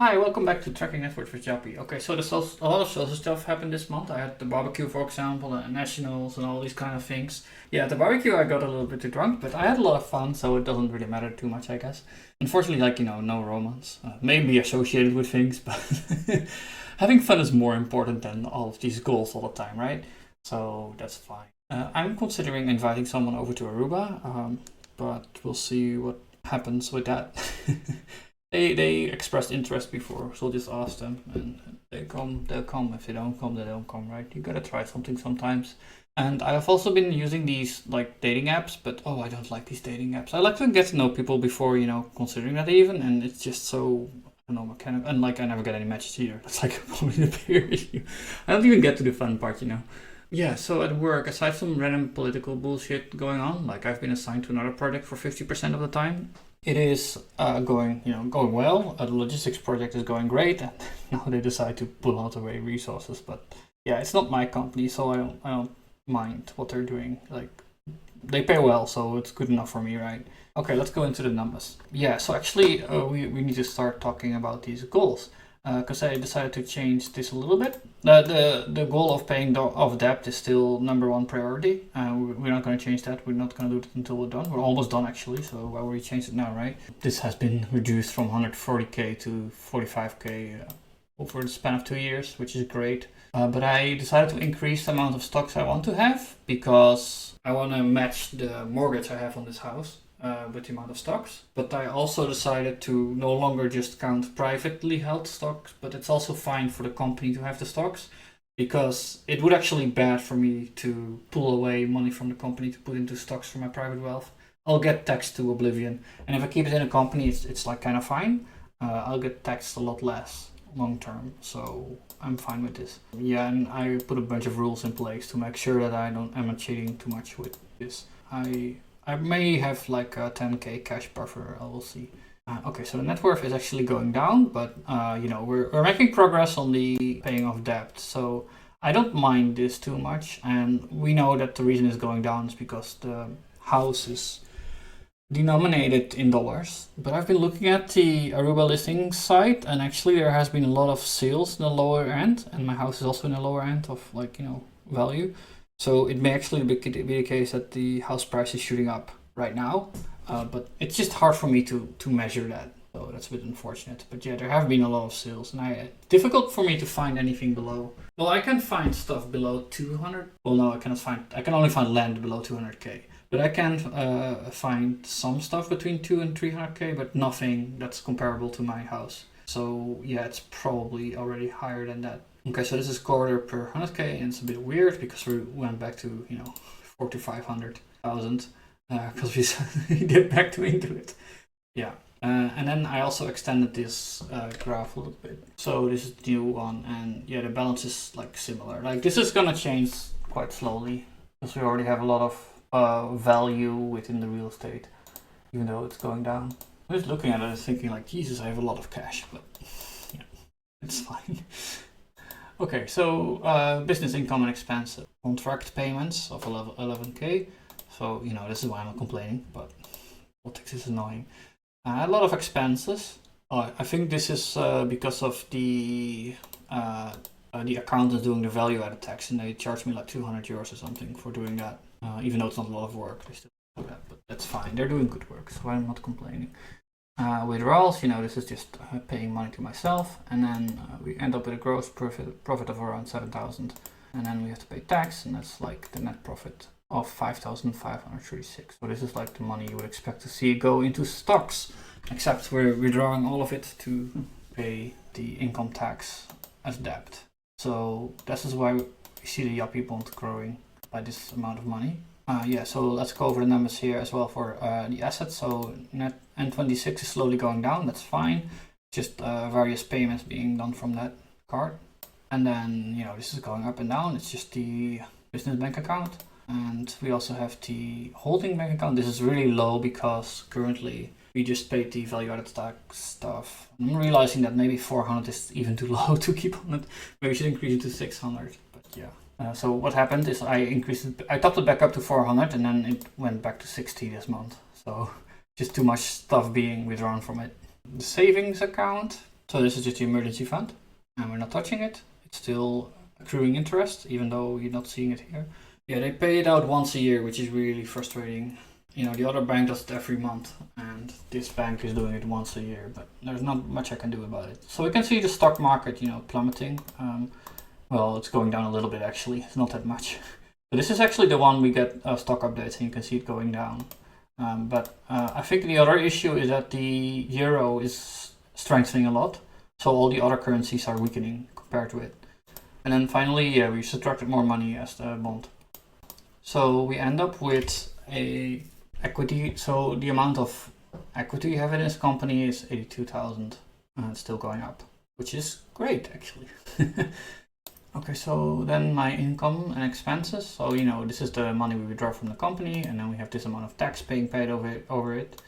Hi, welcome back to Tracking Networth with Jappy. Okay, so there's a lot of social stuff happened this month. I had the barbecue, for example, and nationals and all these kind of things. Yeah, at the barbecue I got a little bit too drunk, but I had a lot of fun, so it doesn't really matter too much, I guess. Unfortunately, no romance. Maybe associated with things, but having fun is more important than all of these goals all the time, right? So that's fine. I'm considering inviting someone over to Aruba, but we'll see what happens with that. They expressed interest before, so I'll just ask them, and they come, they'll come. If they don't come, they don't come, right? You gotta try something sometimes. And I have also been using these like dating apps, but I don't like these dating apps. I like to get to know people before, considering that even, and it's just so, I don't know, mechanical. And like I never get any matches either. That's like probably the bigger issue. I don't even get to the fun part. Yeah, so at work, aside from random political bullshit going on, like I've been assigned to another project for 50% of the time. It is going well. The logistics project is going great, and now they decide to pull out away resources. But yeah, it's not my company, so I don't mind what they're doing. Like they pay well, so it's good enough for me, right? Okay, let's go into the numbers. Yeah, so actually we need to start talking about these goals because I decided to change this a little bit. The goal of paying off debt is still number one priority. We're not going to change that. We're not going to do it until we're done. We're almost done actually, so why would we change it now, right? This has been reduced from 140k to 45k over the span of 2 years, which is great. But I decided to increase the amount of stocks I want to have because I want to match the mortgage I have on this house. With the amount of stocks. But I also decided to no longer just count privately held stocks, but it's also fine for the company to have the stocks because it would actually be bad for me to pull away money from the company to put into stocks for my private wealth. I'll get taxed to oblivion. And if I keep it in a company, it's like kind of fine. I'll get taxed a lot less long term. So I'm fine with this. Yeah, and I put a bunch of rules in place to make sure that I'm not cheating too much with this. I may have like a 10k cash buffer, I will see. Okay, so the net worth is actually going down, but we're making progress on the paying off debt. So I don't mind this too much, and we know that the reason it's going down is because the house is denominated in dollars. But I've been looking at the Aruba listing site, and actually there has been a lot of sales in the lower end, and my house is also in the lower end of value. So it may actually be the case that the house price is shooting up right now, but it's just hard for me to measure that. So that's a bit unfortunate. But yeah, there have been a lot of sales, and difficult for me to find anything below. Well, I can find stuff below 200. Well, no, I cannot find. I can only find land below 200k. But I can find some stuff between 2 and 300k, but nothing that's comparable to my house. So yeah, it's probably already higher than that. Okay, so this is quarter per 100k, and it's a bit weird because we went back to 4,500,000 because we did back to into it. Yeah, and then I also extended this graph a little bit. So this is the new one, and yeah, the balance is like similar. Like this is gonna change quite slowly because we already have a lot of value within the real estate, even though it's going down. I was looking at it and thinking like, Jesus, I have a lot of cash, but yeah, it's fine. Okay, so business income and expense, contract payments of 11k. So this is why I'm not complaining, but politics is annoying. A lot of expenses. I think this is because of the accountants doing the value-added tax, and they charge me like 200 euros or something for doing that. Even though it's not a lot of work, they still do that, but that's fine. They're doing good work, so I'm not complaining. Withdrawals, this is just paying money to myself, and then we end up with a gross profit of around 7,000, and then we have to pay tax, and that's like the net profit of 5,536. So this is like the money you would expect to see go into stocks, except we're withdrawing all of it to pay the income tax as debt. So this is why we see the Yappy bond growing by this amount of money. So let's go over the numbers here as well for the assets. So net N26 is slowly going down, that's fine. Just various payments being done from that card. And then, this is going up and down. It's just the business bank account. And we also have the holding bank account. This is really low because currently we just paid the value-added tax stuff. I'm realizing that maybe 400 is even too low to keep on it. Maybe we should increase it to 600, but yeah. So what happened is I topped it back up to 400, and then it went back to 60 this month. So just too much stuff being withdrawn from it. The savings account, So this is just the emergency fund, and we're not touching it. It's still accruing interest, even though you're not seeing it here. Yeah, they pay it out once a year, which is really frustrating. You know, the other bank does it every month, and this bank is doing it once a year, but there's not much I can do about it. So we can see the stock market, you know, plummeting. Well, it's going down a little bit actually, it's not that much. But this is actually the one we get stock updates, and you can see it going down. But I think the other issue is that the euro is strengthening a lot, so all the other currencies are weakening compared to it. And then finally, yeah, we subtracted more money as the bond. So we end up with a equity. So the amount of equity you have in this company is 82,000, and it's still going up, which is great actually. Okay, so then my income and expenses. So you know, this is the money we withdraw from the company, and then we have this amount of tax being paid over it.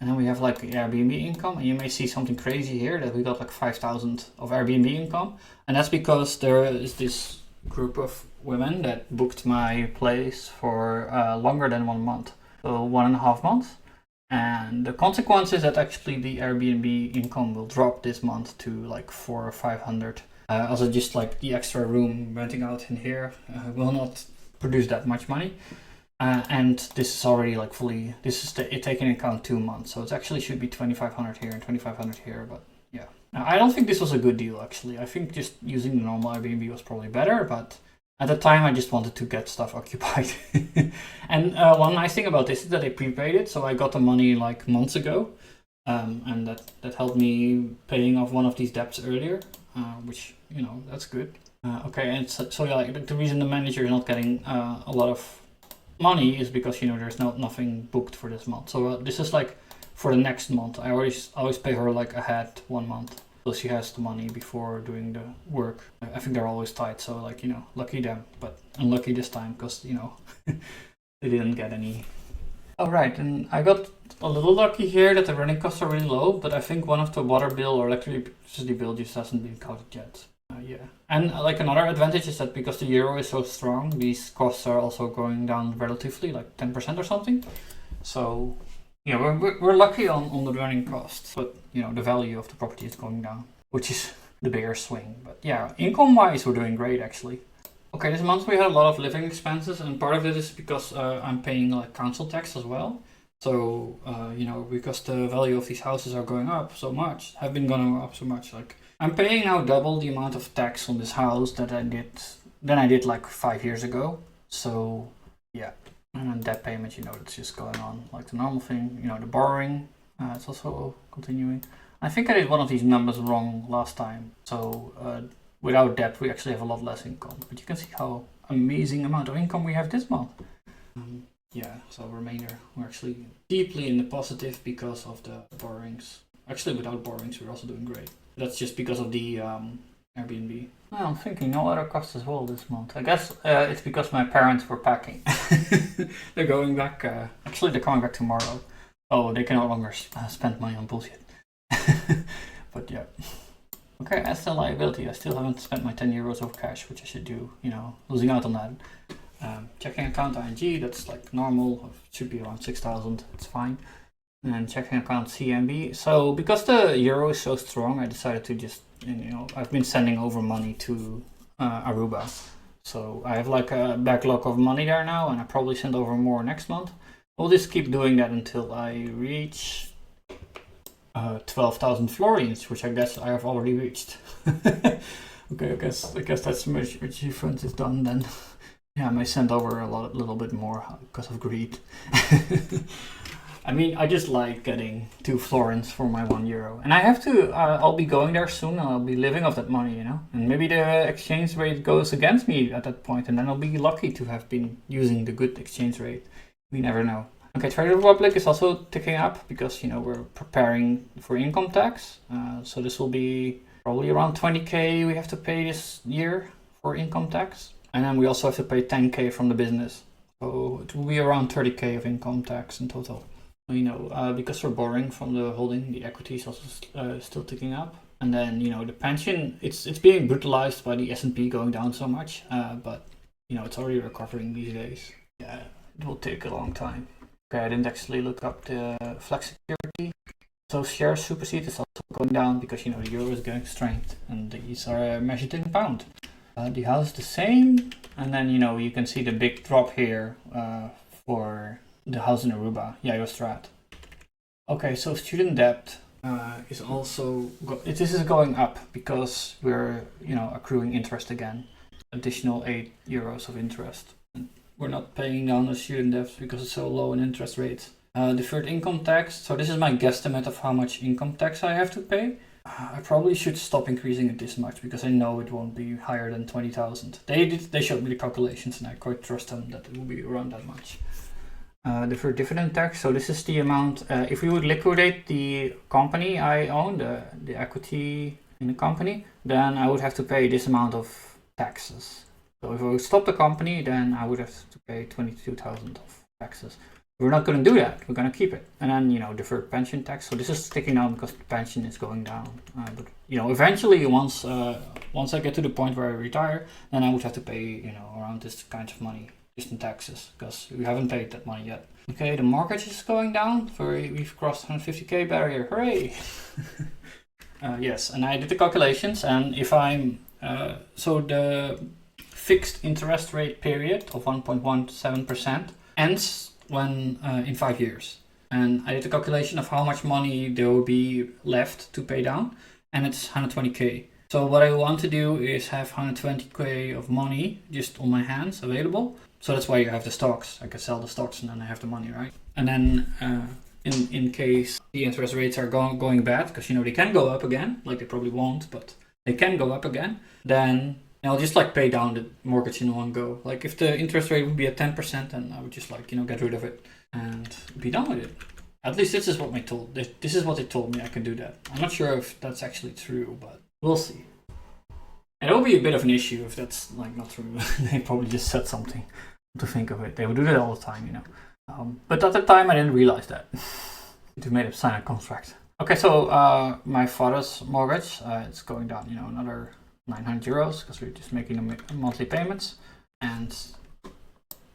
And then we have like Airbnb income, and you may see something crazy here that we got like 5,000 of Airbnb income, and that's because there is this group of women that booked my place for longer than 1 month, so 1.5 months. And the consequence is that actually the Airbnb income will drop this month to like 400 or 500. Also, just like the extra room renting out in here will not produce that much money. And this is already like fully, this is taking into account 2 months. So it actually should be 2,500 here and 2,500 here, but yeah. Now, I don't think this was a good deal actually. I think just using the normal Airbnb was probably better, but at the time I just wanted to get stuff occupied. And one nice thing about this is that they prepaid it, so I got the money like months ago. And that helped me paying off one of these debts earlier, which, you know, that's good. Okay, and so yeah, like, the reason the manager is not getting a lot of money is because, you know, there's nothing booked for this month. So this is like for the next month. I always pay her like ahead 1 month, so she has the money before doing the work. I think they're always tight, so like, you know, lucky them, but unlucky this time because, you know, they didn't get any. Alright, and I got a little lucky here that the running costs are really low, but I think one of the water bill or electricity bill just hasn't been counted yet. Yeah, and like another advantage is that because the euro is so strong, these costs are also going down relatively, like 10% or something. So yeah, we're lucky on the running costs, but you know, the value of the property is going down, which is the bigger swing. But yeah, income wise, we're doing great actually. Okay, this month we had a lot of living expenses, and part of it is because I'm paying like council tax as well. So you know, because the value of these houses are going up so much, have been going up so much, like I'm paying now double the amount of tax on this house that I did like 5 years ago. So yeah, and then debt payment, you know, it's just going on like the normal thing. You know, the borrowing, it's also continuing. I think I did one of these numbers wrong last time. So without debt, we actually have a lot less income. But you can see how amazing amount of income we have this month. Yeah, so remainder, we're actually deeply in the positive because of the borrowings. Actually, without borrowings, we're also doing great. That's just because of the Airbnb. Well, I'm thinking no other costs as well this month. I guess it's because my parents were packing. They're going back. Actually, they're coming back tomorrow. Oh, they can no longer spend money on bullshit. But yeah. Okay, as the liability, I still haven't spent my 10 euros of cash, which I should do. You know, losing out on that. Checking account ING, that's like normal. It should be around 6,000. It's fine. And checking account CMB. So because the euro is so strong, I decided to just, you know, I've been sending over money to Aruba. So I have like a backlog of money there now, and I probably send over more next month. We'll just keep doing that until I reach 12,000 florins, which I guess I have already reached. Okay, I guess that's much difference is done then. Yeah, I may send over a little bit more because of greed. I mean, I just like getting 2 florins for my 1 euro. And I have to, I'll be going there soon, and I'll be living off that money, you know? And maybe the exchange rate goes against me at that point, and then I'll be lucky to have been using the good exchange rate. We never know. Okay, Trade Republic is also ticking up because, you know, we're preparing for income tax. So this will be probably around 20k we have to pay this year for income tax. And then we also have to pay 10k from the business. So it will be around 30k of income tax in total. You know, because we're borrowing from the holding, the equity is also still ticking up. And then, you know, the pension, it's being brutalized by the S&P going down so much. But, you know, it's already recovering these days. Yeah, it will take a long time. Okay, I didn't actually look up the flex security. So share supersede is also going down because the euro is getting strength, and these are measured in pound. The house is the same, and then you can see the big drop here for the house in Aruba, Strat. Okay, so student debt is also this is going up because we're accruing interest again, additional €8 of interest. We're not paying down the student debt because it's so low in interest rates. Deferred income tax. So this is my guesstimate of how much income tax I have to pay. I probably should stop increasing it this much because I know it won't be higher than 20,000. They showed me the calculations and I quite trust them that it will be around that much. Deferred dividend tax. So this is the amount. If we would liquidate the company I own, the equity in the company, then I would have to pay this amount of taxes. So if I would stop the company, then I would have to pay 22,000 of taxes. We're not going to do that. We're going to keep it. And then, deferred pension tax. So this is sticking down because the pension is going down. But eventually, once I get to the point where I retire, then I would have to pay, around this kind of money just in taxes because we haven't paid that money yet. Okay, the mortgage is going down. We've crossed 150k barrier. Hooray! Yes, and I did the calculations, and if I'm so the fixed interest rate period of 1.17% ends when in 5 years, and I did the calculation of how much money there will be left to pay down, and it's 120k. So what I want to do is have 120k of money just on my hands available. So that's why you have the stocks. I can sell the stocks and then I have the money, right? And then in case the interest rates are going bad, because they can go up again, like they probably won't, but they can go up again, then I'll just pay down the mortgage in one go. Like if the interest rate would be at 10%, then I would just get rid of it and be done with it. At least this is what they told me I can do that. I'm not sure if that's actually true, but we'll see. And it will be a bit of an issue if that's not true. They probably just said something to think of it. They would do that all the time, But at the time I didn't realize that. They made him sign a contract. Okay, so my father's mortgage, it's going down, another €900 because we're just making the monthly payments. And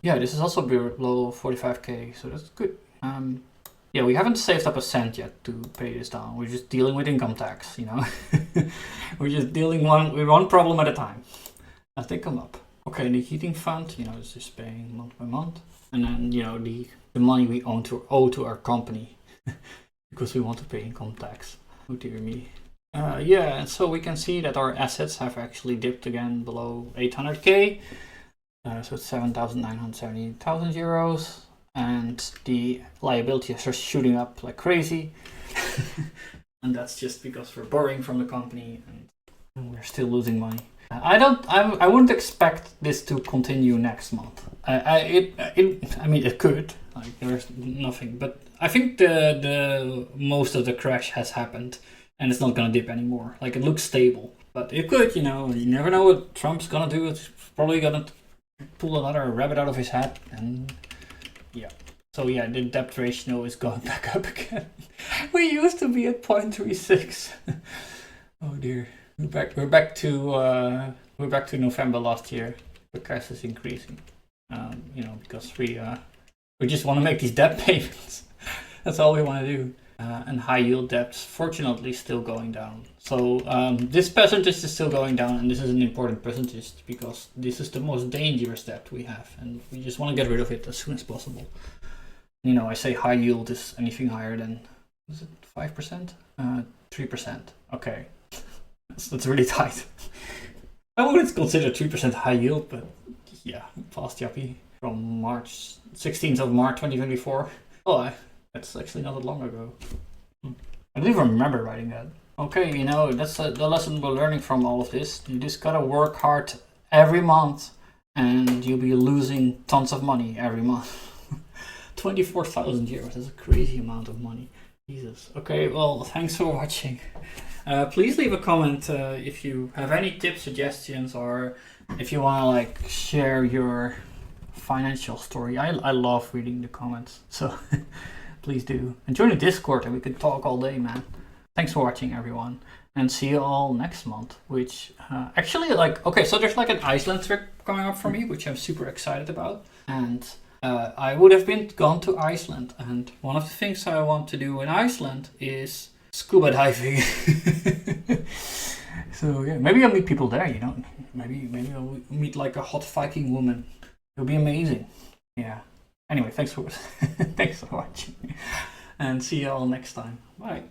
yeah, this is also below 45k, so that's good. Yeah, we haven't saved up a cent yet to pay this down. We're just dealing with income tax, We're just dealing with one problem at a time as they come up. Okay, the heating fund, is just paying month by month. And then, the money we owe to our company because we want to pay income tax. Oh dear me. Yeah, and so we can see that our assets have actually dipped again below 800k. So it's €7,970,000. And the liabilities are shooting up like crazy. And that's just because we're borrowing from the company and we're still losing money. I wouldn't expect this to continue next month. It could. There's nothing, but I think the most of the crash has happened, and it's not gonna dip anymore. It looks stable, but it could. You never know what Trump's gonna do. It's probably gonna pull another rabbit out of his hat, and yeah. So yeah, the debt ratio is going back up again. We used to be at 0.36. Oh dear. We're back to November last year. The cash is increasing, because we just want to make these debt payments. That's all we want to do. And high yield debts, fortunately, still going down. So this percentage is still going down, and this is an important percentage because this is the most dangerous debt we have, and we just want to get rid of it as soon as possible. I say high yield is anything higher than, is it 5%? 3%. Okay. That's really tight. I wouldn't consider 3% high yield, but yeah, fast yappy from 16th of March 2024. Oh, that's actually not that long ago. I don't even remember writing that. Okay, that's the lesson we're learning from all of this. You just gotta work hard every month and you'll be losing tons of money every month. €24,000, that's a crazy amount of money. Jesus. Okay, well, thanks for watching. Please leave a comment if you have any tips, suggestions, or if you want to share your financial story. I love reading the comments, so please do. And join the Discord and we can talk all day, man. Thanks for watching, everyone, and see you all next month, which actually, okay, so there's an Iceland trip coming up for me, which I'm super excited about. And I would have gone to Iceland, and one of the things I want to do in Iceland is scuba diving. So yeah, maybe I'll meet people there. Maybe I'll meet like a hot Viking woman. It'll be amazing. Yeah. Anyway, thanks for watching, and see you all next time. Bye.